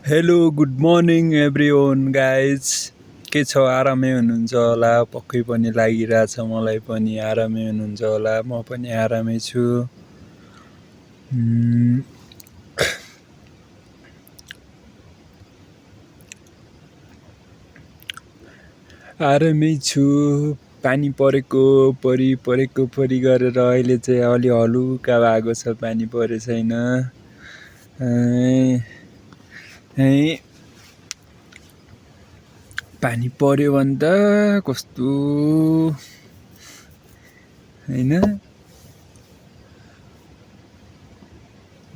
hello good morning everyone guys के छ आरामै हुनुहुन्छ होला पक्कै पनि लागिरहेछ मलाई पनि आरामै हुनुहुन्छ होला म पनि आरामै छु आरामै छु पानी परेको परी गरेर अहिले चाहिँ अलि हलुका भएको छ पानी परे छैन पानी पर्यो भने त कस्तो हैन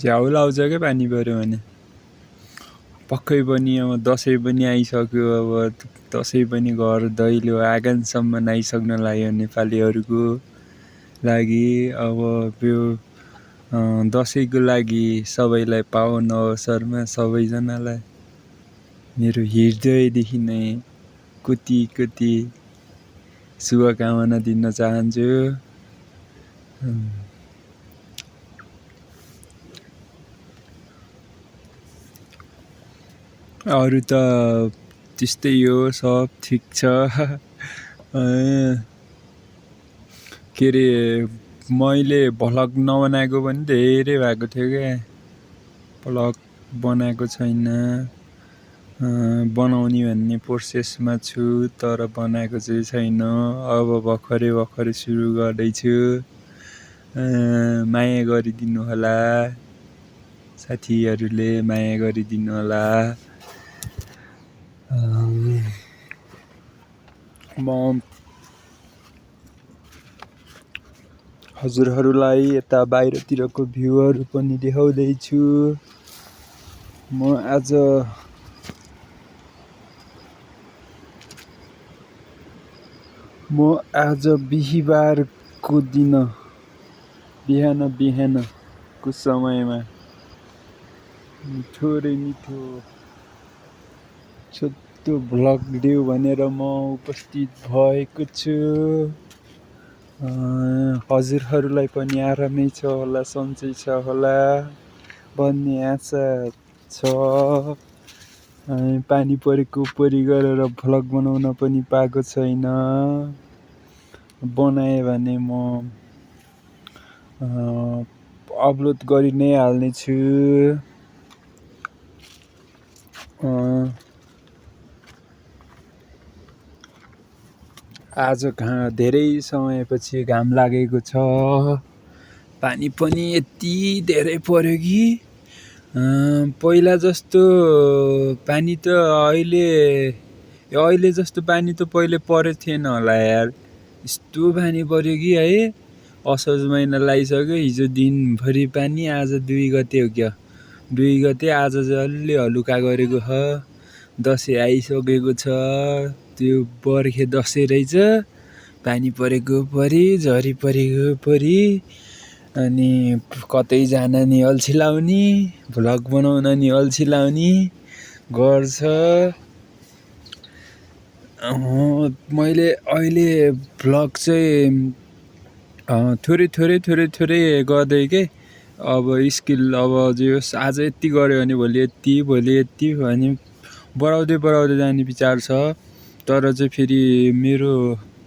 झ्याउ लाउँछ के पानी पर्यो भने पक्कै पनि अब दसैँ पनि आइसक्यो अब दसैँ पनि घर दैलो आँगनसम्म आइसक्न लाग्यो नेपालीहरूको लागि अब यो दसैँको लागि सबैलाई पावन अवसरमा सबैजनालाई मेरो हृदयदेखि नै कोटी शुभकामना दिन चाहन्छु अरू त त्यस्तै हो सब ठिक छ के रे मैले भ्लग नबनाएको पनि धेरै भएको थियो क्या भ्लग बनाएको छैन बनाउने भन्ने प्रोसेसमा छु तर बनाएको चाहिँ छैन अब भर्खरै सुरु गर्दैछु माया गरिदिनु होला साथीहरूले माया गरिदिनु होला म हजुरहरूलाई यता बाहिरतिरको भ्यूहरू पनि देखाउँदैछु म आज बिहीबारको दिन बिहानको समयमा थोरै मिठो छोटो भ्लग दियो भनेर म उपस्थित भएको छु हजुरहरूलाई पनि आरामै छ होला सन्चै छ होला भन्ने आशा छ पानी परेको परी गरेर भ्लग बनाउन पनि पाएको छैन बनाएँ भने म अपलोड गरि नै हाल्नेछु आज धेरै समयपछि घाम लागेको छ पानी पनि यति धेरै पर्यो कि पहिला जस्तो पानी त अहिले जस्तो पानी त पहिले परेको थिएन होला यार यस्तो पानी पर्यो कि है असोज महिना लागिसक्यो हिजो दिनभरि पानी आज 2 गते हो क्या 2 गते आज चाहिँ अलि हलुका गरेको छ दसैँ आइसकेको छ त्यो बर्खे दसैँ रहेछ पानी परेको परी झरी परेको परी अनि कतै जान नि अल्छी लाउने भ्लग बनाउन नि अल्छी लाउने गर्छ मैले अहिले भ्लग चाहिँ थोरै गर्दै के अब स्किल अब जे होस् आज यति गऱ्यो भने भोलि यति भने बढाउँदै जाने विचार छ तर चाहिँ फेरि मेरो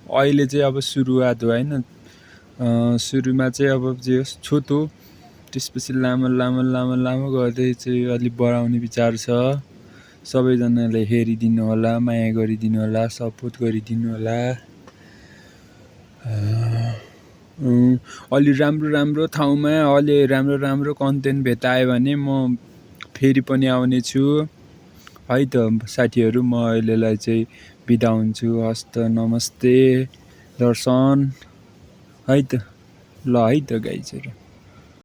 अहिले चाहिँ अब सुरुवात हो होइन सुरुमा चाहिँ अब जे होस् छोटो त्यसपछि लामो गर्दै चाहिँ अलिक बढाउने विचार छ सबैजनाले हेरिदिनु होला माया गरिदिनु होला सपोर्ट गरिदिनु होला अलि राम्रो ठाउँमा अलि राम्रो कन्टेन्ट भेटायो भने म फेरि पनि आउने छु है त साथीहरू म अहिलेलाई चाहिँ बिदा हुन्छु हस्त नमस्ते दर्शन है त ल है त गाइजहरू